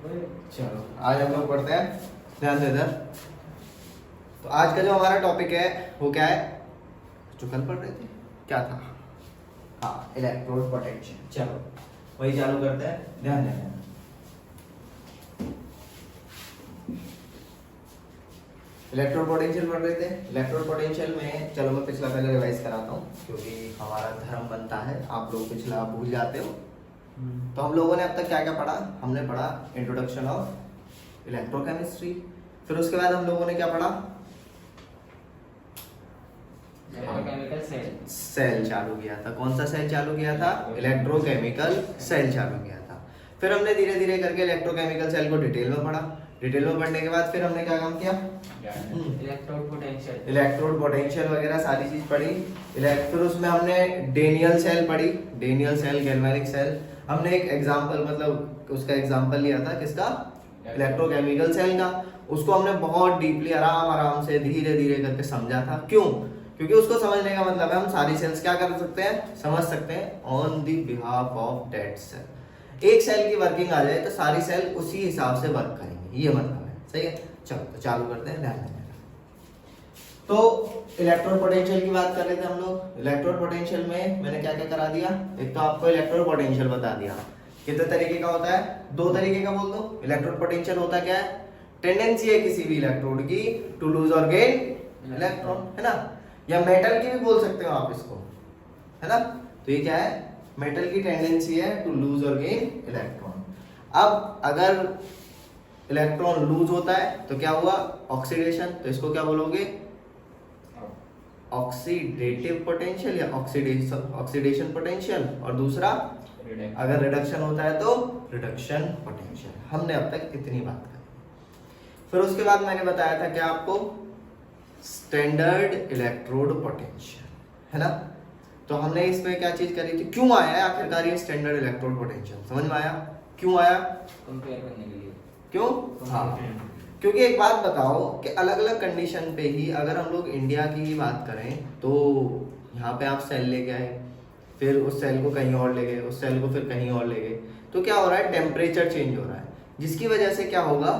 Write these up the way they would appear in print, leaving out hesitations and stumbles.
चलो आज हम लोग पढ़ते हैं, ध्यान दे इधर। तो आज का जो हमारा टॉपिक है वो क्या है, जो कल पढ़ रहे थे क्या था? हाँ, इलेक्ट्रोड पोटेंशियल। चलो वही चालू करते हैं, ध्यान देना। इलेक्ट्रोड पोटेंशियल पढ़ रहे थे। इलेक्ट्रोड पोटेंशियल में चलो मैं पिछला पहले रिवाइज कराता हूँ, क्योंकि हमारा धर्म बनता है, आप लोग पिछला भूल जाते हो। तो हम लोगों ने अब तक क्या क्या पढ़ा? हमने पढ़ा इंट्रोडक्शन ऑफ इलेक्ट्रोकेमिस्ट्री, फिर उसके बाद हम लोगों ने क्या पढ़ा? सेल चालू किया था। कौन सा सेल चालू किया था? इलेक्ट्रोकेमिकल सेल चालू किया था। फिर हमने धीरे धीरे करके इलेक्ट्रोकेमिकल सेल को डिटेल में पढ़ा। डिटेल में पढ़ने के बाद फिर हमने क्या काम किया? इलेक्ट्रोड पोटेंशियल वगैरह सारी चीज पढ़ी। फिर उसमें हमने डेनियल सेल पढ़ी, डेनियल सेल, गैल्वेनिक सेल। हमने एक एग्जांपल, मतलब उसका एग्जांपल लिया था, किसका? इलेक्ट्रोकेमिकल सेल का। उसको हमने बहुत डीपली आराम से धीरे धीरे करके समझा था। क्यों? क्योंकि उसको समझने का मतलब है हम सारी सेल्स क्या कर सकते हैं, समझ सकते हैं on the behalf of that cell. एक सेल की वर्किंग आ जाए तो सारी सेल उसी हिसाब से वर्क करेंगे, ये मतलब है। सही है, चलो तो चालू करते हैं, ध्यान देना। तो इलेक्ट्रोड पोटेंशियल की बात कर रहे थे हम लोग। इलेक्ट्रोड पोटेंशियल में मैंने क्या क्या करा दिया? एक तो आपको इलेक्ट्रोड पोटेंशियल बता दिया। कितने तरीके का होता है? दो तरीके का बोल दो। इलेक्ट्रोड पोटेंशियल होता क्या है? टेंडेंसी है किसी भी इलेक्ट्रोड की टू लूज और गेन इलेक्ट्रॉन, है ना? या मेटल की भी बोल सकते हो आप इसको, है ना? तो ये क्या है? मेटल की टेंडेंसी है टू लूज और गेन इलेक्ट्रॉन। अब अगर इलेक्ट्रॉन लूज होता है तो क्या हुआ? ऑक्सीडेशन। तो इसको क्या बोलोगे? ऑक्सीडेटिव पोटेंशियल या ऑक्सीडेशन पोटेंशियल। और दूसरा अगर रिडक्शन होता है तो रिडक्शन पोटेंशियल। हमने अब तक इतनी बात करी। फिर उसके बाद मैंने बताया था क्या आपको? स्टैंडर्ड इलेक्ट्रोड पोटेंशियल, है ना? तो हमने इस पे क्या चीज करी थी? क्यों आया है आखिरकार ये स्टैंडर्ड इलेक्ट्रोड पोटेंशियल? समझ में आया क्यों आया? कंपेयर करने के लिए। क्यों? हाँ, क्योंकि एक बात बताओ कि अलग अलग कंडीशन पे ही, अगर हम लोग इंडिया की बात करें तो यहाँ पे आप सेल लेके आए, फिर उस सेल को कहीं और ले गए, उस सेल को फिर कहीं और ले गए, तो क्या हो रहा है? टेम्परेचर चेंज हो रहा है, जिसकी वजह से क्या होगा?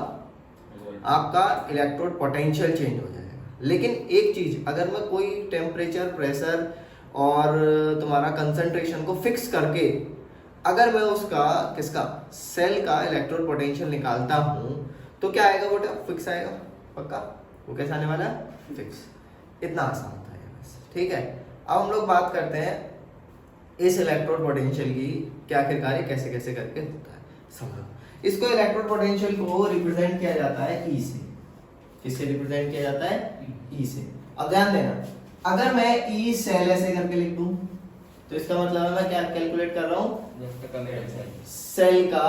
आपका इलेक्ट्रोड पोटेंशियल चेंज हो जाएगा। लेकिन एक चीज, अगर मैं कोई टेम्परेचर, प्रेशर और तुम्हारा कंसंट्रेशन को फिक्स करके अगर मैं उसका किसका सेल का इलेक्ट्रोड पोटेंशियल निकालता हूं तो क्या आएगा? वो फिक्स आएगा, पक्का। वो कैसा आने वाला है? फिक्स। इतना आसान था ये बस, ठीक है। अब हम लोग बात करते हैं इस इलेक्ट्रोड पोटेंशियल की क्या आखिरकार कैसे कैसे करके होता है। समझो, इसको इलेक्ट्रोड पोटेंशियल को रिप्रेजेंट किया जाता है ई से। किससे रिप्रेजेंट किया जाता है? ई से। अब ध्यान देना, अगर मैं ई सेल ऐसे करके लिख दूं तो इसका मतलब है मैं क्या कैलकुलेट कर रहा हूं? सेल का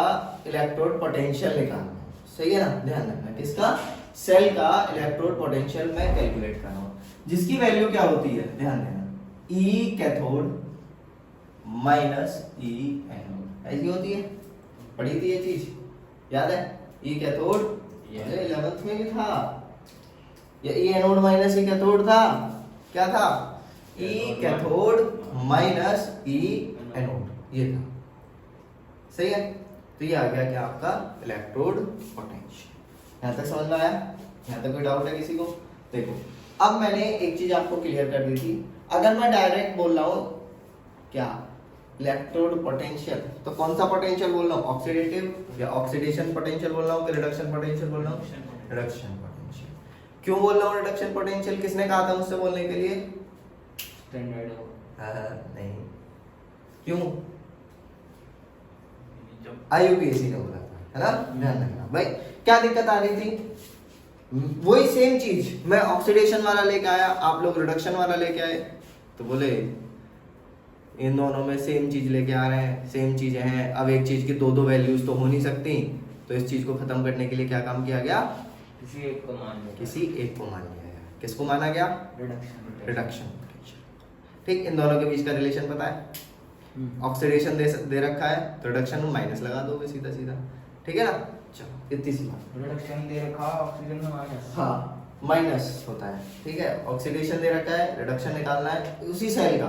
इलेक्ट्रोड पोटेंशियल निकालना है। सही है ना? ध्यान रखना, किसका? सेल का इलेक्ट्रोड पोटेंशियल मैं कैलकुलेट कर रहा हूं, जिसकी वैल्यू क्या होती है? ध्यान देना, ई कैथोड माइनस ई एनोड, ऐसी होती है। पढ़ी थी ये चीज, याद है? ई कैथोड 11th में भी था, या ई एनोड माइनस ई कैथोड था? क्या था? ई कैथोड माइनस ई एनोड, ये था। सही है? तो ये आ गया क्या आपका इलेक्ट्रोड पोटेंशियल। यहां तक समझ में आया? यहां तक कोई डाउट है किसी को? देखो, अब मैंने एक चीज आपको क्लियर कर दी थी। अगर मैं डायरेक्ट बोल रहा हूं क्या इलेक्ट्रोड पोटेंशियल, तो कौन सा पोटेंशियल बोल रहा हूं? ऑक्सीडेटिव या ऑक्सीडेशन पोटेंशियल बोल रहा हूं कि रिडक्शन पोटेंशियल बोल रहा हूं? Reduction potential. क्यों बोल रहा हूं रिडक्शन पोटेंशियल? किसने कहा था मुझसे बोलने के लिए? स्टैंडर्ड नहीं, क्यों? IUPAC ने बोला था, है ना? ध्यान रखना भाई। क्या दिक्कत आ रही थी? वही सेम चीज मैं ऑक्सीडेशन वाला लेके आया, आप लोग रिडक्शन वाला लेके आए, तो बोले इन दोनों में सेम चीज लेके आ रहे हैं, सेम चीजें हैं। अब एक चीज की दो दो वैल्यूज तो हो नहीं सकती, तो इस चीज को खत्म करने के लिए क्या काम किया गया? किसी एक को मान लिया। किसी एक को मान लिया गया। किसको माना गया? Reduction potential. ठीक, इन दोनों के बीच का रिलेशन पता है? ऑक्सीडेशन दे रखा है तो रिडक्शन में माइनस लगा दोगे सीधा सीधा, ठीक है ना? चलो इतनी सी बात। रिडक्शन दे रखा, ऑक्सीजन में माइनस। हाँ, माइनस होता है, ठीक है। ऑक्सीडेशन दे रखा है, रिडक्शन निकालना है उसी सेल का,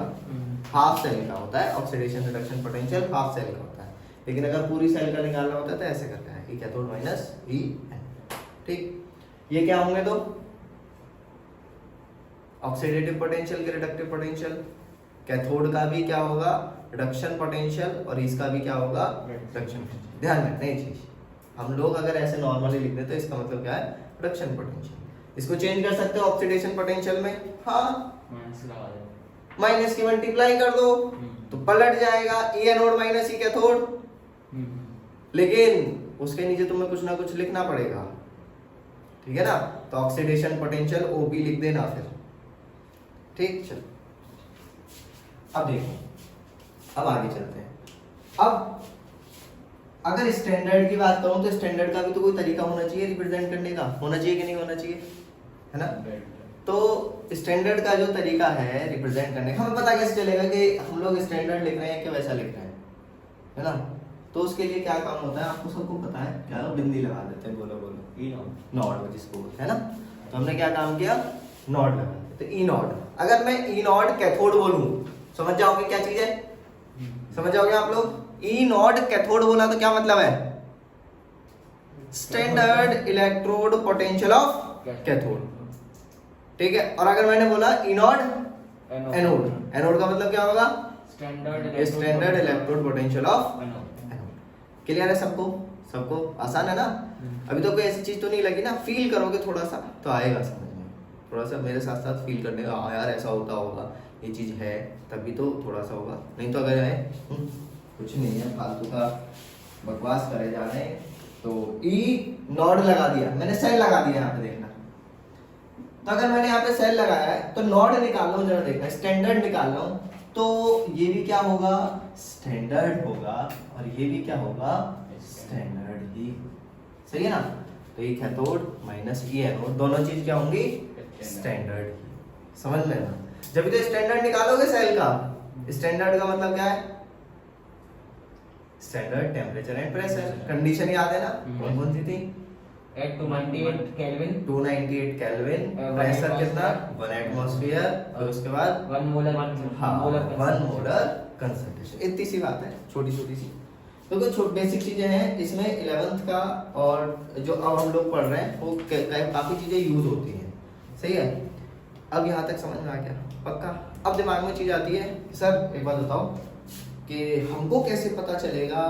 हाफ सेल का होता है oxidation reduction potential, half cell का होता है। लेकिन अगर पूरी सेल का निकालना होता है तो ऐसे करते हैं, ई कैथोड माइनस ई एनोड। ठीक, ये क्या होंगे तो ऑक्सीडेटिव पोटेंशियल के रिडक्टिव पोटेंशियल, कैथोड का भी क्या होगा रिडक्शन पोटेंशियल और इसका भी क्या होगा रिडक्शन। ध्यान रखना ये चीज, हम लोग अगर ऐसे नॉर्मली लिख देते तो इसका मतलब क्या है रिडक्शन पोटेंशियल। इसको चेंज कर सकते हो ऑक्सीडेशन पोटेंशियल में, हाँ माइनस लगा दो, माइनस की मल्टीप्लाई कर दो तो पलट जाएगा ई एनोड माइनस ई कैथोड, लेकिन उसके नीचे तुम्हें कुछ ना कुछ लिखना पड़ेगा, ठीक है ना। तो ऑक्सीडेशन पोटेंशियल ओपी लिख देना फिर, ठीक। चलो अब देखो, अब आगे चलते हैं। अब अगर स्टैंडर्ड की बात करूं तो स्टैंडर्ड का भी तो कोई तरीका होना चाहिए रिप्रेजेंट करने का, होना चाहिए कि नहीं होना चाहिए, है ना। तो स्टैंडर्ड का जो तरीका है रिप्रेजेंट करने का, हमें पता कैसे चलेगा कि हम लोग स्टैंडर्ड लिख रहे हैं कि वैसा लिख रहे हैं, है ना। तो उसके लिए क्या काम होता है आपको सबको पता है, क्या बिंदी लगा देते हैं, बोलो बोलो ई नॉड जिसको बोलते हैं ना। तो हमने क्या काम किया, नॉड लगा तो ई नॉड। अगर मैं ई नॉड कैथोड बोलूं, समझ जाओगे क्या चीज है, समझ जाओगे आप लोग। ई नॉड कैथोड बोला तो क्या मतलब है, standard electrode potential of cathode, ठीक है। और अगर मैंने बोला ई नॉड एनोड, एनोड का मतलब क्या होगा standard electrode potential of anode. Clear है सबको, सबको आसान है ना। अभी तो कोई ऐसी चीज तो नहीं लगी ना, फील करोगे थोड़ा सा तो आएगा समझ में, थोड़ा सा मेरे साथ साथ फील करने का, हाँ यार ऐसा होता होगा, ये चीज है, तभी तो थोड़ा सा होगा, नहीं तो अगर है कुछ नहीं है फालतू का बकवास करे जा रहे हैं। तो ई नॉड लगा दिया मैंने, सेल लगा दिया यहाँ पे देखना। तो अगर मैंने यहाँ पे सेल लगाया है तो नॉड निकाल लो, जरा देखना स्टैंडर्ड निकाल लो, तो ये भी क्या होगा स्टैंडर्ड होगा और ये भी क्या होगा स्टैंडर्ड ही, सही है ना। तो ये कैथोड माइनस ई एनोड दोनों चीज क्या होंगी स्टैंडर्ड ही, समझ में ना। जब तो स्टैंडर्ड निकालोगे सेल का, स्टैंडर्ड का मतलब क्या है standard temperature and pressure, condition याद है ना, कौन कौन सी थी, एट 298 केल्विन, 298 केल्विन, प्रेशर कितना 1 एटमॉस्फेयर, और उसके बाद 1 मोलर, हाँ 1 मोलर कंसंट्रेशन। इतनी सी बात है, छोटी छोटी सी, तो कुछ बेसिक चीजें हैं इसमें 11th का, और जो अब हम लोग पढ़ रहे हैं वो काफी चीजें यूज होती हैं, सही है। अब यहाँ तक समझ में आ गया पक्का। अब दिमाग में चीज आती है सर एक बात बताओ कि हमको कैसे पता चलेगा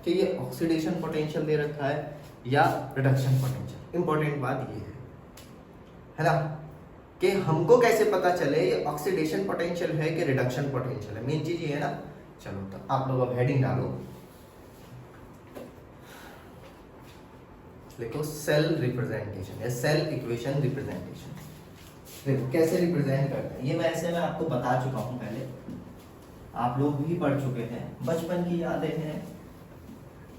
कि ये ऑक्सीडेशन पोटेंशियल दे रखा है या रिडक्शन पोटेंशियल। इंपॉर्टेंट बात ये है ना, कि हमको कैसे पता चले ये ऑक्सीडेशन पोटेंशियल है कि रिडक्शन पोटेंशियल है, मेन चीज ये है ना। चलो तो आप लोग अब हेडिंग डालो, देखो सेल रिप्रेजेंटेशन या सेल इक्वेशन रिप्रेजेंटेशन। देखो कैसे रिप्रेजेंट करते हैं, ये मैं आपको बता चुका हूँ पहले, आप लोग भी पढ़ चुके हैं, बचपन की यादें हैं।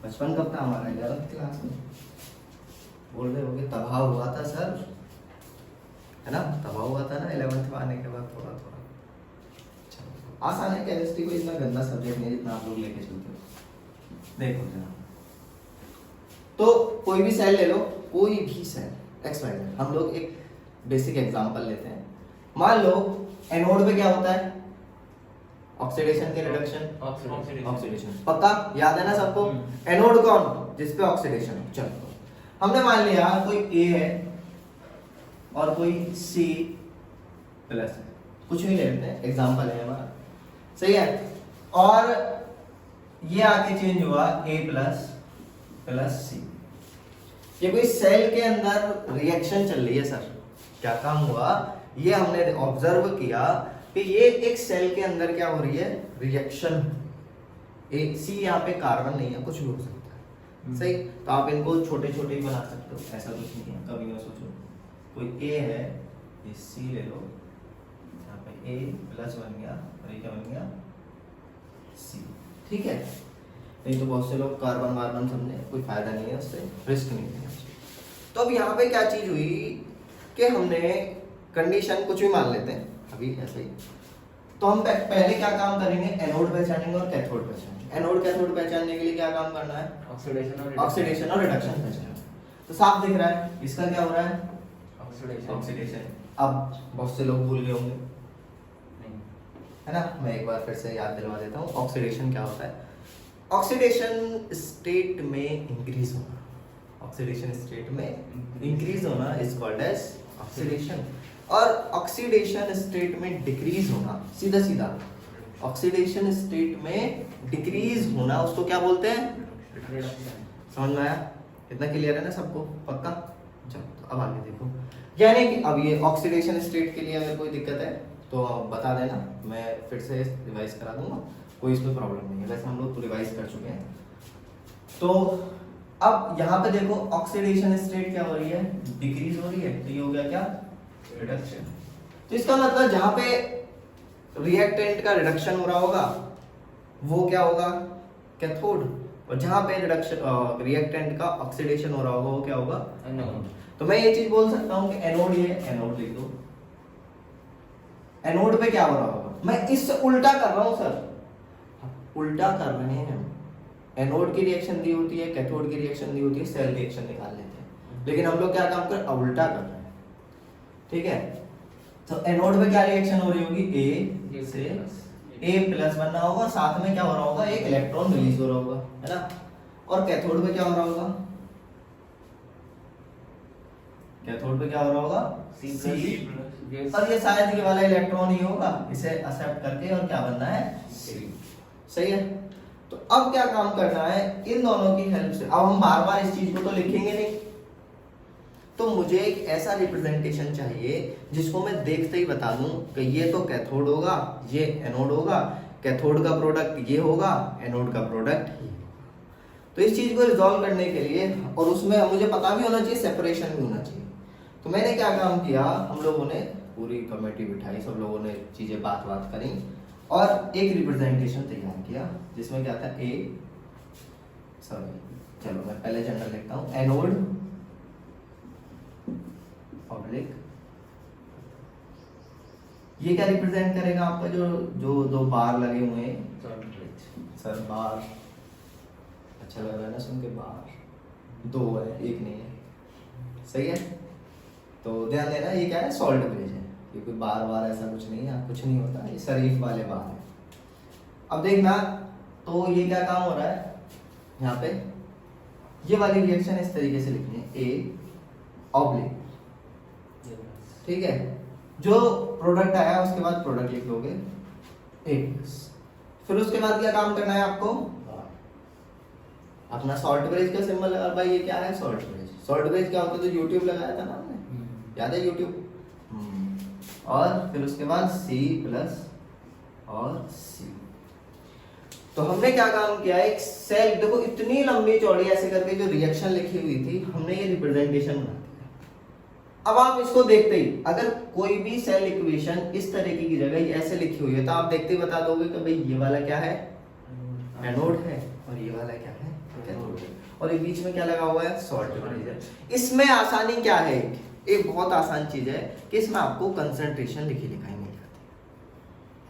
बचपन कब था हमारा 11th क्लास में, बोल रहे होगे तबाह हुआ था सर, है ना, तबाह हुआ था ना 11th में आने के बाद थोड़ा थोड़ा। आसान है, केमिस्ट्री कोई इतना गंदा सब्जेक्ट नहीं जितना आप लोग लेके चलते हो। देखो जरा, तो कोई भी सेल ले लो, कोई भी सेल एक्स वाई जेड, हम लोग एक बेसिक एग्जांपल लेते हैं। मान लो एनोड पे क्या होता है ऑक्सीडेशन के रिडक्शन, ऑक्सीडेशन पक्का याद है ना सबको। एनोड कौन जिस पे ऑक्सीडेशन हो। चलो हमने मान लिया कोई ए है और कोई सी प्लस है, कुछ नहीं ले लेते हैं, एग्जांपल है हमारा, सही है। और ये आके चेंज हुआ ए प्लस प्लस सी, ये कोई सेल के अंदर रिएक्शन चल रही है सर। क्या काम हुआ, ये हमने ऑब्जर्व किया कि ये एक सेल के अंदर क्या हो रही है रिएक्शन। एक सी यहाँ पे कार्बन नहीं है, कुछ भी हो सकता है, सही। तो आप इनको छोटे छोटे ही बना सकते हो, ऐसा कुछ नहीं है, कभी ना सोचो। कोई ए है, ये सी ले लो, यहाँ पे ए प्लस बन गया और ये क्या बन गया सी, ठीक है। नहीं तो बहुत से लोग कार्बन वार्बन समझे, कोई फायदा नहीं है उससे, रिस्क नहीं है। तो अब यहाँ पे क्या चीज हुई कि हमने कंडीशन कुछ भी मान लेते हैं अभी ऐसे ही, तो हम पहले क्या काम करेंगे एनोड पहचानेंगे और कैथोड पहचानेंगे। एनोड कैथोड पहचानने के लिए क्या काम करना है ऑक्सीडेशन और रिडक्शन पहचानना। तो साफ दिख रहा है इसका क्या हो रहा है ऑक्सीडेशन। अब बहुत से लोग भूल गए होंगे, है ना, मैं एक बार फिर से याद दिलवा देता हूँ। ऑक्सीडेशन क्या होता है, ऑक्सीडेशन स्टेट में इंक्रीज होना, ऑक्सीडेशन स्टेट में इंक्रीज होना इज कॉल्ड एज ऑक्सीडेशन। और ऑक्सीडेशन स्टेट में डिक्रीज होना, सीधा सीधा ऑक्सीडेशन स्टेट में डिक्रीज होना उसको क्या बोलते हैं? समझ में आया? इतना क्लियर है ना सबको? पक्का? चलो तो अब आगे देखो, यानी कि अब ये ऑक्सीडेशन स्टेट के लिए अगर कोई दिक्कत है तो बता देना, मैं फिर से रिवाइज करा दूंगा, कोई इसमें प्रॉब्लम नहीं है। वैसे हम लोग तो रिवाइज कर चुके हैं। तो अब यहाँ पे देखो ऑक्सीडेशन स्टेट क्या हो रही है? डिक्रीज हो रही है। तो ये हो गया क्या? रिडक्शन। तो इसका मतलब जहाँ पे रिएक्टेंट का रिडक्शन हो रहा होगा वो क्या होगा? कैथोड। और जहाँ पे रिडक्शन रिएक्टेंट का ऑक्सीडेशन हो रहा होगा वो क्या होगा? एनोड। तो मैं ये चीज बोल सकता हूँ कि एनोड, ये एनोड लिख दो। एनोड पे क्या हो रहा होगा? मैं इससे उल्टा कर रहा हूँ सर, उल्टा कर रहे हैं। एनोड की रिएक्शन दी होती है, कैथोड की रिएक्शन दी होती है, सेल रिएक्शन निकाल लेते हैं। लेकिन हम लोग क्या काम कर, उल्टा कर रहे हैं। ठीक है, तो एनोड पे क्या रिएक्शन हो रही होगी? ए से ए प्लस बनना होगा, साथ में क्या हो रहा होगा? एक इलेक्ट्रॉन रिलीज हो रहा होगा, है ना। और कैथोड पे क्या हो रहा होगा? कैथोड पे क्या हो रहा होगा? सी। और ये शायद ये वाला इलेक्ट्रॉन ही होगा, इसे एक्सेप्ट करके और क्या बनना है? सी। सही है। तो अब क्या काम करना है? इन दोनों की हेल्प से, अब हम बार बार इस चीज को तो लिखेंगे नहीं, तो मुझे एक ऐसा रिप्रेजेंटेशन चाहिए जिसको मैं देखते ही बता दूं कि ये तो कैथोड होगा, ये एनोड होगा, कैथोड का प्रोडक्ट ये होगा, एनोड का प्रोडक्ट ये होगा। तो इस चीज को रिजॉल्व करने के लिए, और उसमें मुझे पता भी होना चाहिए, सेपरेशन भी होना चाहिए। तो मैंने क्या काम किया, हम लोगों ने पूरी कमेटी बिठाई, सब लोगों ने चीजें बात करी और एक रिप्रेजेंटेशन तैयार किया जिसमें क्या था? चलो मैं पहले जनरल लिखता हूँ, एनोड पब्लिक। ये क्या रिप्रेजेंट करेगा आपका? जो जो दो बार लगे हुए हैं सर, बार अच्छा लग रहा है ना सुन के? बार दो है, एक नहीं है। सही है, तो ध्यान देना, ये क्या है? सॉल्ट ब्रिज है, ये कोई बार बार ऐसा कुछ नहीं है, कुछ नहीं होता, ये शरीफ वाले बार है। अब देखना, तो ये क्या काम हो रहा है यहाँ पे? ये वाली रिएक्शन इस तरीके से लिखनी है, ए ऑब्लिक, ठीक है। जो प्रोडक्ट आया उसके बाद प्रोडक्ट लिख लोगे ए प्लस। फिर उसके बाद क्या काम करना है आपको? अपना सॉल्ट ब्रिज का सिंबल लगा। भाई ये क्या है? Salt bridge. सॉल्ट ब्रिज क्या होता है? तो यूट्यूब लगाया था ना हमने, याद है यूट्यूब। और फिर उसके बाद सी प्लस और सी। तो हमने क्या काम किया? एक सेल, देखो इतनी लंबी चौड़ी ऐसे करके जो रिएक्शन लिखी हुई थी, हमने ये रिप्रेजेंटेशन बना दिया। अब आप इसको देखते ही, अगर कोई भी सेल इक्वेशन इस तरीके की जगह ऐसे लिखी हुई है तो आप देखते ही बता दोगे कि भाई ये वाला क्या है? एनोड है, और ये वाला क्या है? कैथोड है। और ये बीच में क्या लगा हुआ है? सॉल्ट ब्रिज है। इसमें आसानी क्या है? एक बहुत आसान चीज है कि इसमें आपको कंसंट्रेशन लिखी लिखाई मिल जाती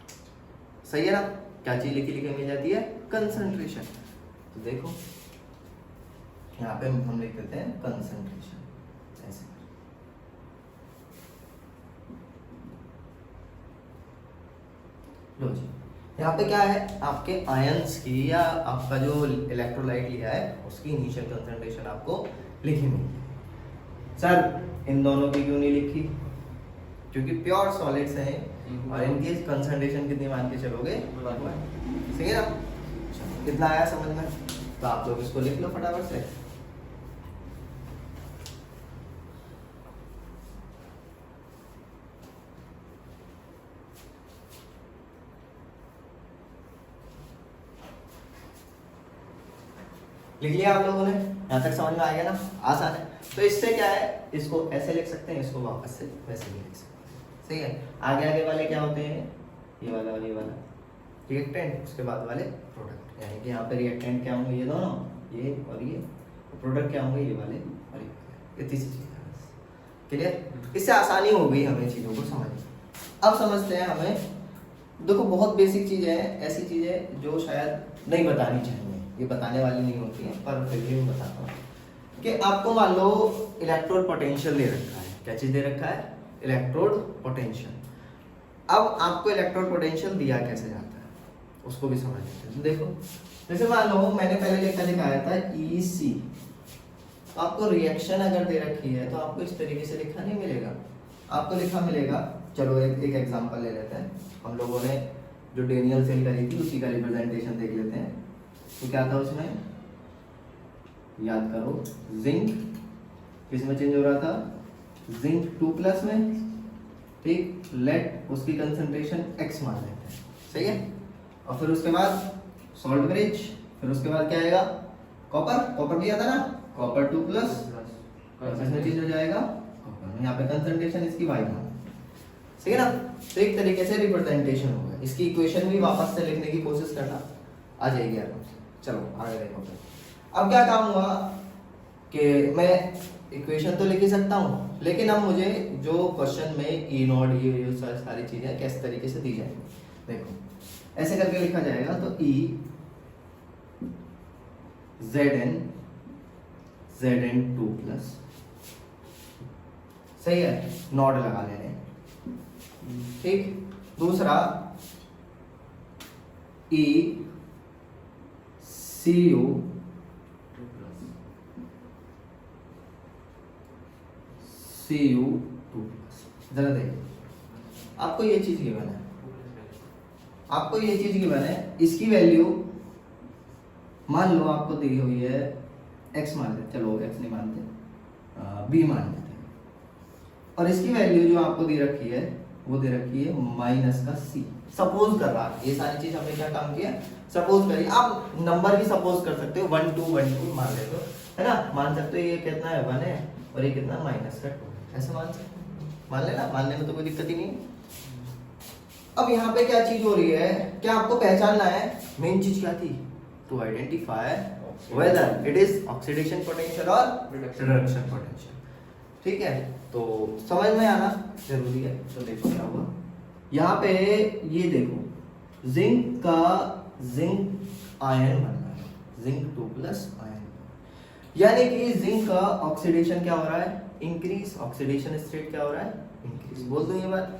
है। सही है ना? क्या चीज लिखी लिखाई मिल जाती है? कंसंट्रेशन। तो देखो यहाँ पे हम लिख देते हैं कंसंट्रेशन ऐसे। लो जी, यहाँ पे क्या है? आपके आयंस की या आपका जो इलेक्ट्रोलाइट लिया है उसकी इनिशियल कंसंट्रेशन आपको लिखी मिली है। सर इन दोनों की क्यों नहीं लिखी? क्योंकि प्योर सॉलिड्स हैं और इनकी कंसंट्रेशन कितनी मान के चलोगे? सही है ना? कितना आया समझ में? तो आप लोग इसको लिख लो फटाफट से। लिख लिया आप लोगों ने? यहाँ तक समझ में आ गया ना? आसान है। तो इससे क्या है? इसको ऐसे लिख सकते हैं, इसको वापस से वैसे भी लिख सकते हैं। सही है। आगे आगे वाले क्या होते हैं? ये वाला और ये वाला रिएक्टेंट, उसके बाद वाले प्रोडक्ट। यानी कि यहाँ पे रिएक्टेंट क्या होंगे? ये दोनों, ये और ये। प्रोडक्ट क्या होंगे? ये वाले और ये तीसरी चीज है। क्लियर? इससे आसानी हो गई हमें चीज़ों को समझने। अब समझते हैं हमें, देखो बहुत बेसिक चीज़ है, ऐसी चीज़ है जो शायद नहीं बतानी चाहिए, ये बताने वाली नहीं होती है, पर फिर भी मैं बताता हूँ कि आपको मान लो इलेक्ट्रोड पोटेंशियल दे रखा है। क्या चीज़ दे रखा है? Electrode potential. अब आपको इलेक्ट्रोड पोटेंशियल दिया कैसे जाता है? उसको भी समझ लेते हैं। देखो जैसे मान लो मैंने पहले लिखाया था EC, तो आपको रिएक्शन अगर दे रखी है तो आपको इस तरीके से लिखा नहीं मिलेगा, आपको लिखा मिलेगा। चलो एक एग्जांपल ले लेते हैं। हम लोगों ने जो डेनियल सेल करी थी उसी का रिप्रेजेंटेशन देख लेते हैं। तो क्या था उसमें, याद करो, जिंक किस में चेंज हो रहा था, जिंक 2+ में, ठीक। लेट उसकी कंसंट्रेशन X मान लेते हैं, सही है। और फिर उसके बाद सॉल्ट ब्रिज, फिर उसके बाद क्या आएगा, कॉपर भी आता ना, कॉपर 2+, इसमें चेंज हो जाएगा कॉपर, यहाँ पे कंसंट्रेशन इसकी Y मान, सही है ना। तो एक तरीके से रिप्रेजेंटेशन होगा। इसकी इक्वेशन भी वापस से लिखने की कोशिश करना, आ जाएगी आराम से। चलो आगे देखो। अब क्या काम हुआ कि मैं इक्वेशन तो लिख ही सकता हूँ, लेकिन अब मुझे जो क्वेश्चन में E0 ये सारी चीजें किस तरीके से दी जाएंगी। देखो ऐसे करके लिखा जाएगा, तो E Zn 2+, सही है, नॉट लगा ले रहे हैं, ठीक। दूसरा E Cu Cu2+। जरा देखिए, आपको ये चीज गिवन है, आपको ये चीज गिवन है, इसकी वैल्यू मान लो आपको दी हुई है x मान लेते, चलो x नहीं मानते, b मान लेते हैं। और इसकी वैल्यू जो आपको दे रखी है वो दे रखी है -c। सपोज कर रहा है, ये सारी चीज हमने क्या काम किया, सपोज करिए। आप नंबर भी सपोज कर सकते हो, 1 2 1 2 मान लेते हो, है ना। मान सकते हो ये कितना है 1 है और ये कितना -2, ऐसे मान सकते हो, मान लेना, मानने में तो कोई दिक्कत ही नहीं। अब यहाँ पे क्या चीज हो रही है, क्या आपको पहचानना है, मेन चीज क्या थी, to identify whether it is oxidation potential और रिडक्शन पोटेंशियल, ठीक है। तो समझ में आना जरूरी है। तो देखो क्या हुआ यहाँ पे, ये देखो जिंक आयन बन रहा है, जिंक 2+ आयन, यानी कि जिंक का ऑक्सीडेशन क्या हो रहा है, इंक्रीज। ऑक्सीडेशन स्टेट क्या हो रहा है, इंक्रीज। बोल दो ये बात,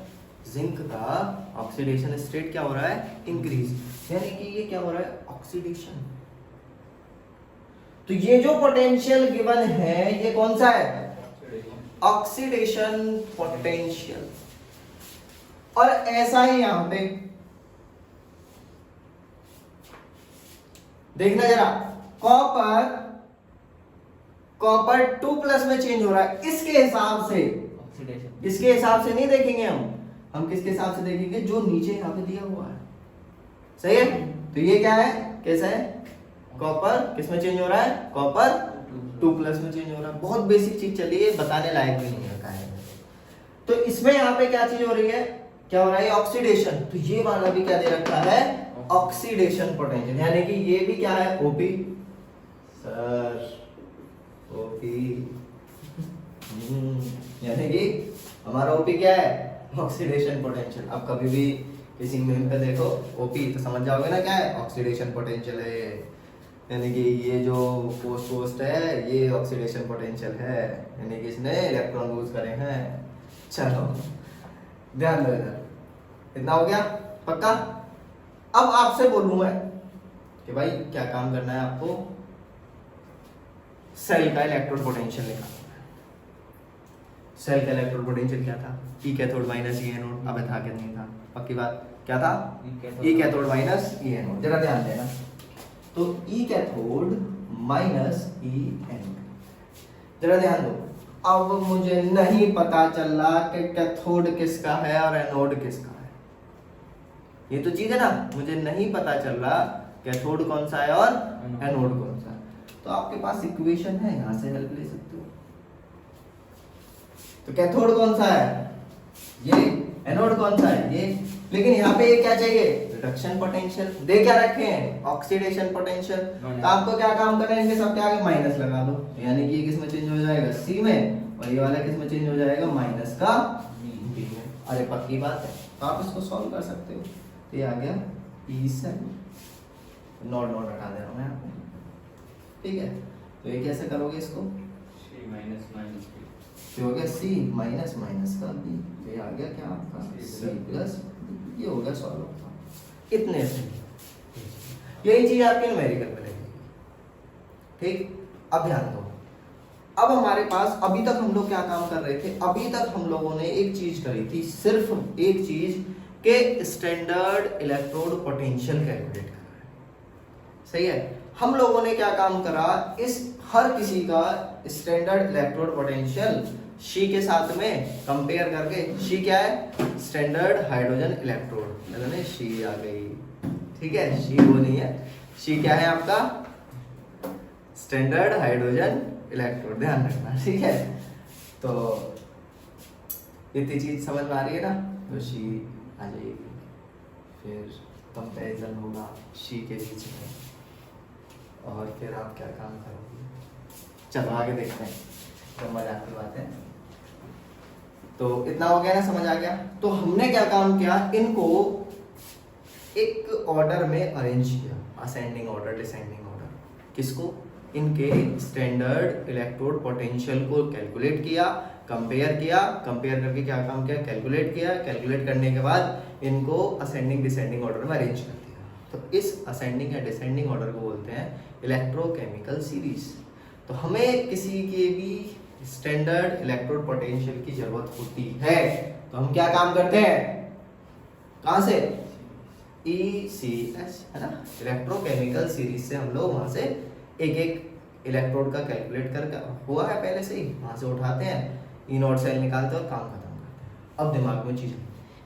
जिंक का ऑक्सीडेशन स्टेट क्या हो रहा है, इंक्रीज, यानी कि ये क्या हो रहा है, ऑक्सीडेशन। तो ये जो पोटेंशियल गिवन है ये कौन सा है, ऑक्सीडेशन पोटेंशियल। और ऐसा ही यहां पे देखना जरा, कॉपर 2+ में चेंज हो रहा है, इसके हिसाब से, इसके हिसाब से नहीं देखेंगे हम किसके हिसाब से देखेंगे, जो नीचे यहाँ पे दिया हुआ है, सही है। तो ये क्या है, कैसा है, कॉपर किस में चेंज हो रहा है, कॉपर 2+ में चेंज हो रहा है। बहुत बेसिक चीज चली है, बताने लायक भी नहीं रखा है। तो इसमें यहाँ पे क्या चीज हो रही है, क्या हो रहा है, ऑक्सीडेशन। तो ये वाला भी क्या दे रखा है, ऑक्सीडेशन पोटेंशियल, यानी कि ये भी क्या है, ओपी सर, ओपी यानी कि हमारा ओपी क्या है, ऑक्सीडेशन पोटेंशियल। अब कभी भी किसी मेम पे देखो ओपी तो समझ जाओगे ना क्या है, ऑक्सीडेशन पोटेंशियल है, यानी कि ये जो पोस्ट है ये ऑक्सीडेशन पोटेंशियल है, यानी कि इसने इलेक्ट्रॉन लूज करे हैं। चलो ध्यान दो इधर, इतना हो गया पक्का। अब आपसे बोलूं मैं कि भाई क्या काम करना है आपको, सेल का इलेक्ट्रोड पोटेंशियल निकालना है। सेल का इलेक्ट्रोड पोटेंशियल क्या था, ई कैथोड माइनस ई एनोड, अब था कि नहीं था, पक्की बात, क्या था, ई कैथोड माइनस ई एनोड। जरा ध्यान देना, तो ई कैथोड माइनस ई एनोड, जरा ध्यान दो। अब मुझे नहीं पता चल रहा कि कैथोड किसका है और एनोड किसका है, ये तो चीज है ना, मुझे नहीं पता चल रहा कैथोड कौन सा है और एनोड कौन सा है। तो आपके पास इक्वेशन है, यहां से हेल्प ले सकते हो। तो कैथोड कौन सा है ये, एनोड कौन सा है ये, लेकिन यहाँ पे ये क्या चाहिए, रिडक्शन पोटेंशियल। दे क्या रखे हैं, ऑक्सीडेशन पोटेंशियल। तो आपको क्या काम करना है, इनके सबके आगे माइनस लगा दो, यानी कि ये किस में चेंज हो जाएगा, सी में, और ये वाला किस में चेंज हो जाएगा, माइनस का बी में। अरे पक्की बात है, तो आप इसको सॉल्व कर सकते हो। तो ये आ गया E7, नॉट हटा दे रहा हूं मैं आपको, ठीक है। तो ये कैसे करोगे इसको, C माइनस माइनस ये हो गया C माइनस माइनस का B, ये आ गया क्या आपका C प्लस, ये हो गया सॉल्व। इतने से यही चीज आपके न्यूमेरिकल में लगेगी। ठीक, अब ध्यान दो, अब हमारे पास अभी तक हम लोग क्या काम कर रहे थे, अभी तक हम लोगों ने एक चीज करी थी, सिर्फ एक चीज के स्टैंडर्ड इलेक्ट्रोड पोटेंशियल कैलकुलेट करना है। सही है, हम लोगों ने क्या काम करा, इस हर किसी का स्टैंडर्ड इलेक्ट्रोड पोटेंशियल शी के साथ में कंपेयर करके, शी क्या है, स्टैंडर्ड हाइड्रोजन इलेक्ट्रोड, मैंने शी आ गई, ठीक है, शी वो नहीं है, शी क्या है आपका स्टैंडर्ड हाइड्रोजन इलेक्ट्रोड, ध्यान रखना, ठीक है। तो इतनी चीज समझ में आ रही है ना, तो शी आ जाएगी, फिर कंपैरिजन होगा शी के बीच में, और फिर आप क्या काम करोगे, चलो आगे देखते हैं, समझ आती बात है। तो इतना हो गया ना, समझ आ गया। तो हमने क्या काम किया, इनको एक ऑर्डर में अरेंज किया, असेंडिंग ऑर्डर, डिसेंडिंग ऑर्डर, किसको, इनके स्टैंडर्ड इलेक्ट्रोड पोटेंशियल को कैलकुलेट किया, कंपेयर किया, कंपेयर करके क्या काम किया, कैलकुलेट किया, कैलकुलेट करने के बाद इनको असेंडिंग डिसेंडिंग ऑर्डर में अरेंज कर दिया। तो इस असेंडिंग या डिसेंडिंग ऑर्डर को बोलते हैं इलेक्ट्रोकेमिकल सीरीज। तो हमें किसी के भी स्टैंडर्ड इलेक्ट्रोड पोटेंशियल की जरूरत होती है, तो हम क्या काम करते हैं, कहां से, ECS है ना, इलेक्ट्रोकेमिकल सीरीज से हम लोग वहां से एक एक इलेक्ट्रोड का कैलकुलेट करके, हुआ है पहले से ही, वहां से उठाते हैं, ई नॉट सेल निकालते हैं और काम खत्म करते हैं। अब दिमाग में चीज,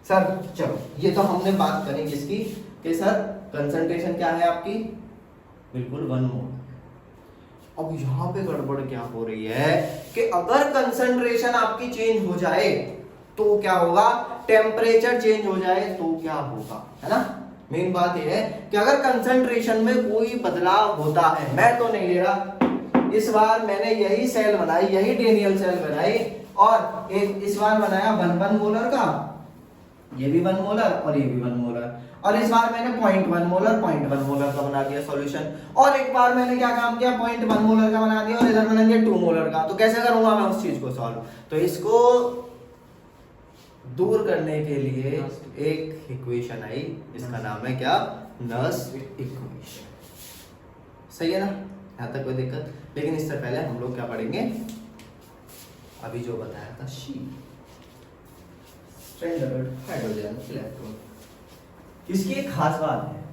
सर चलो ये तो हमने बात करी किसकी, कि सर कंसंट्रेशन क्या है आपकी, बिल्कुल 1 मोल। अब यहाँ पे गड़बड़ क्या हो रही है कि अगर कंसंट्रेशन आपकी चेंज हो जाए तो क्या होगा, टेम्परेचर चेंज हो जाए तो क्या होगा, है ना। मेन बात यह है कि अगर कंसंट्रेशन में कोई बदलाव होता है, मैं तो नहीं ले रहा, इस बार मैंने यही सेल बनाई, यही डेनियल सेल बनाई, और एक इस बार बनाया 1 मोलर का, ये भी 1 मोलर और ये भी 1 मोलर, और इस बार मैंने 0.1 मोलर का बना दिया सॉल्यूशन, और एक बार मैंने क्या काम किया, 0.1 मोलर का बना दिया, और इधर बना दिया 2 मोलर का। तो कैसे करूंगा मैं उस चीज को सॉल्व, तो इसको दूर करने के लिए एक इक्वेशन आई, इसका नाम है क्या, नर्स इक्वेशन। सही है ना, यहां तक कोई दिक्कत, लेकिन इससे पहले हम लोग क्या पढ़ेंगे, अभी जो बताया था शी, स्टैंडर्ड हाइड्रोजन इलेक्ट्रोड। इसकी एक खास बात है,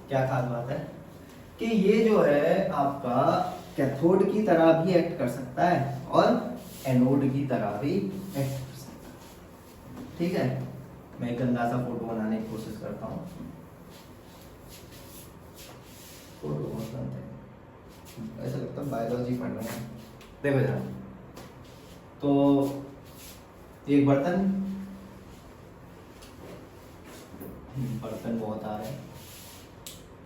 क्या खास बात है, कि ये जो है आपका कैथोड की तरह भी एक्ट कर सकता है और एनोड की तरह भी एक्ट कर सकता है। ठीक है, मैं एक गंदा सा फोटो बनाने की कोशिश करता हूँ, फोटो ऐसा लगता है बायोलॉजी पढ़ रहे हैं। देखो जरा, तो एक बर्तन बहुत आ रहे हैं,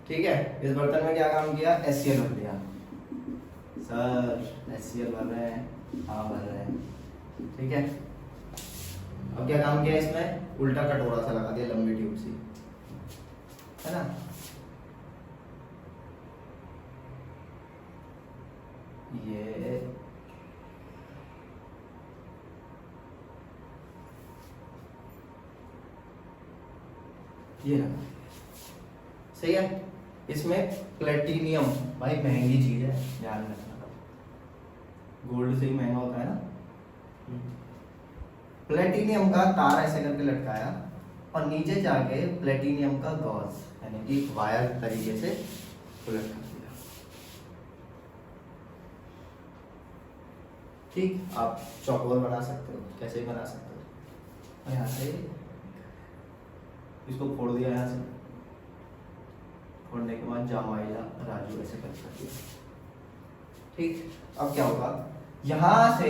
ठीक है, इस बर्तन में क्या काम किया, HCl भर दिया, सर HCl भर रहे हैं, हाँ भर रहे हैं, ठीक है। अब क्या काम किया, इसमें उल्टा कटोरा सा लगा दिया, लंबी ट्यूब सी, है ना, ये लगा, सही है। इसमें प्लेटिनियम, भाई महंगी चीज है, ध्यान रखना, गोल्ड से ही महंगा होता है ना। प्लेटिनियम का तार ऐसे करके लटकाया और नीचे जाके प्लेटिनियम का गॉज यानी कि वायर तरीके से लटका दिया। ठीक, आप चौकोर बना सकते हो, कैसे भी बना सकते हो, यहाँ से इसको फोड़ दिया, यहाँ से फोड़ने के बाद जामाइला राजू ऐसे कर दिया। ठीक, अब क्या होगा, यहाँ से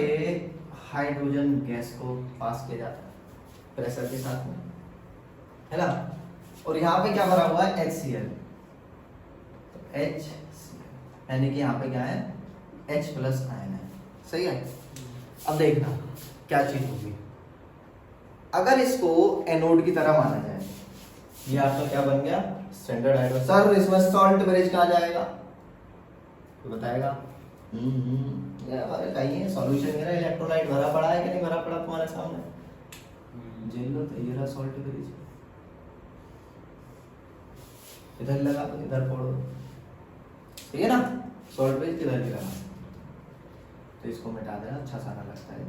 हाइड्रोजन गैस को पास किया जाता है प्रेशर के साथ में, है ना, और यहाँ पे क्या भरा हुआ है, HCl, तो HCl यानी कि यहाँ पे क्या है, H प्लस आयन है, सही है। अब देखना क्या चीज होगी, अगर इसको एनोड की तरह माना जाए, ये आपका क्या बन गया, स्टैंडर्ड हाइड्रोजन। सर इसमें सॉल्ट ब्रिज कहाँ जाएगा, तो बताएगा, ये हमारे कहीं है सॉल्यूशन, मेरा इलेक्ट्रोलाइट भरा पड़ा है कि नहीं भरा पड़ा तुम्हारे सामने, जेल लो, तो ये रहा सॉल्ट ब्रिज, इधर लगा दो, इधर फोड़ दो, ठीक है ना। सॉल्ट पेज किधर भी लगा, तो इसको मिटा देना, अच्छा सा ना लगता है।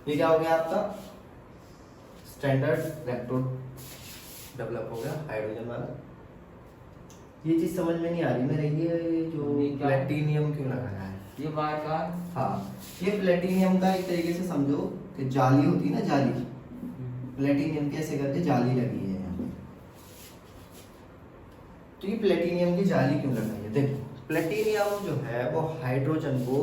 ये क्या हो गया आपका स्टैंडर्ड इलेक्ट्रोड डेवलप हो गया हाइड्रोजन वाला। ये चीज समझ में नहीं आ रही मेरे, ये जो प्लेटिनियम क्यों लगाया है ये बार का। हाँ, ये प्लेटिनियम का एक तरीके से समझो कि जाली होती है ना, जाली, प्लेटिनियम की ऐसे करके जाली लगी है यहाँ पे। तो ये प्लेटिनियम की जाली क्यों लगाई है, देखो प्लेटिनियम जो है वो हाइड्रोजन को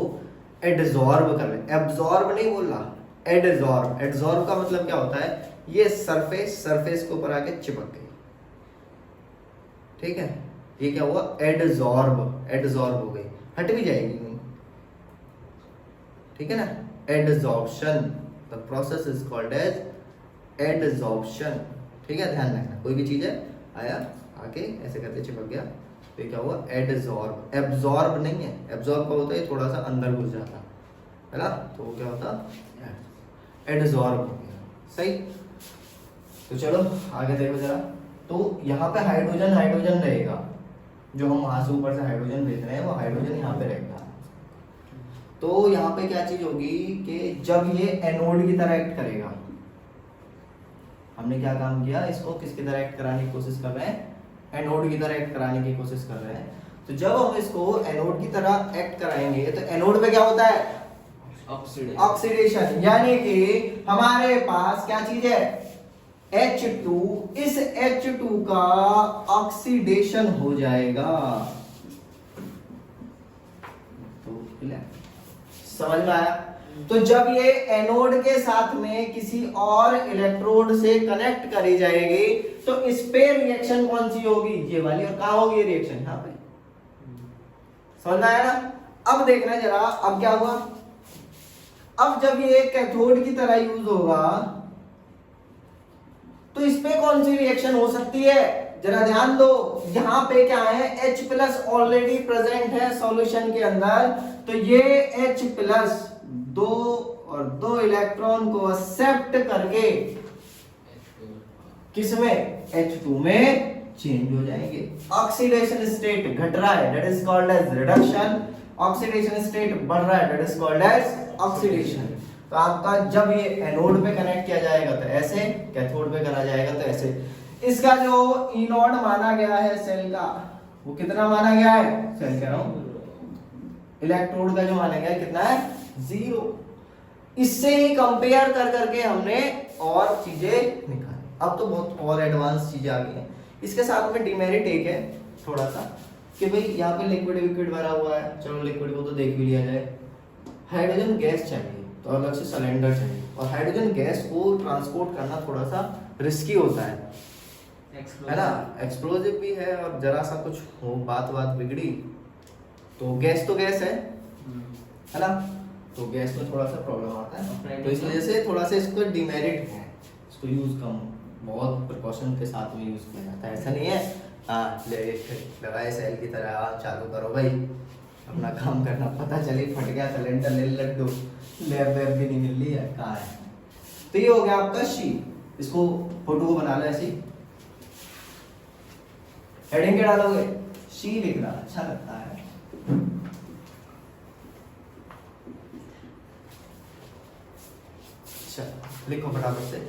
एडजॉर्ब कर रहे हैं, एब्जॉर्ब नहीं बोल रहा, एडजॉर्ब। एडजॉर्ब का मतलब क्या होता है, ये सरफेस के ऊपर आके चिपक गई, ठीक है। ये क्या हुआ, एडजॉर्ब हो गई, हट भी जाएगी नहीं, ठीक है ना। Adsorption, the process is called as adsorption, ठीक है, ध्यान रखना। कोई भी चीज है आया आके ऐसे करके चिपक गया, तो ये क्या हुआ, एडजॉर्ब। एब्जॉर्ब नहीं है, एब्जॉर्ब का होता है थोड़ा सा अंदर घुस जाता है ना, तो वो क्या होता, एडजॉर्ब हो गया, सही। तो चलो आगे देखो जरा। तो यहाँ पे हाइड्रोजन रहेगा, जो हम वहां से ऊपर से हाइड्रोजन भेज रहे हैं वो हाइड्रोजन यहाँ पे रहेगा। तो यहाँ पे क्या चीज होगी कि जब ये एनोड की तरह एक्ट करेगा, हमने क्या काम किया, इसको किसकी तरह एक्ट कराने की कोशिश कर रहे हैं, एनोड की तरह एक्ट कराने की कोशिश कर रहे हैं। तो जब हम इसको एनोड की तरह एक्ट कराएंगे तो एनोड पे क्या होता है, ऑक्सीडेशन, यानी कि हमारे पास क्या चीज है, H2, इस H2 का ऑक्सीडेशन हो जाएगा। तो समझ में आया। तो जब ये एनोड के साथ में किसी और इलेक्ट्रोड से कनेक्ट करी जाएगी तो इस पे रिएक्शन कौन सी होगी, ये वाली, और कहां होगी रिएक्शन, यहाँ पे। समझ में आया ना। अब देखना जरा, अब क्या हुआ, अब जब ये कैथोड की तरह यूज होगा तो इस पे कौन सी रिएक्शन हो सकती है, जरा ध्यान दो। यहां पे क्या है, H+ ऑलरेडी प्रेजेंट है सॉल्यूशन के अंदर, तो ये H+ दो इलेक्ट्रॉन को एक्सेप्ट करके किसमें, H2 में चेंज हो जाएंगे। ऑक्सीडेशन स्टेट घट रहा है, that is called as reduction. Oxidation state बढ़ रहा है, that is called as oxidation. तो आपका जब ये एनोड पे कनेक्ट किया जाएगा तो ऐसे, कैथोड पे करा जाएगा तो ऐसे। इसका जो ई नॉट माना गया है सेल का, वो कितना माना गया है, सेल कह रहा हूं, इलेक्ट्रोड का जो माना गया है कितना है, 0। इससे ही कंपेयर कर करके हमने और चीजें निकाली। अब तो बहुत और एडवांस चीजें आ गई हैं। इसके साथ में डिमेरिट एक है थोड़ा सा, कि भाई यहाँ पे लिक्विड भरा हुआ है, चलो लिक्विड को तो देख भी लिया जाए। हाइड्रोजन गैस चाहिए तो अलग से सिलेंडर चाहिए, और हाइड्रोजन गैस को ट्रांसपोर्ट करना थोड़ा सा रिस्की होता है ना, एक्सप्लोजिव भी है, और जरा सा कुछ हो बात बिगड़ी तो गैस है ना, तो गैस में थोड़ा सा प्रॉब्लम आता है। तो इस वजह से थोड़ा सा इसको डिमेरिट है, इसको यूज कम, बहुत प्रिकॉशन के साथ में यूज किया जाता है। ऐसा नहीं है हाँ ले लगाए सेल की तरह, हाँ चालू करो भाई अपना काम करना, पता चले फट गया सिलेंडर, ले लड्डू, लैब भी नहीं मिल रही है, कहाँ है। तो ये हो गया आपका शी। इसको फोटो को बना लो ऐसी, हेडिंग क्या डालोगे, शी लिख रहा, अच्छा लगता है। अच्छा लिखो फटाफट से।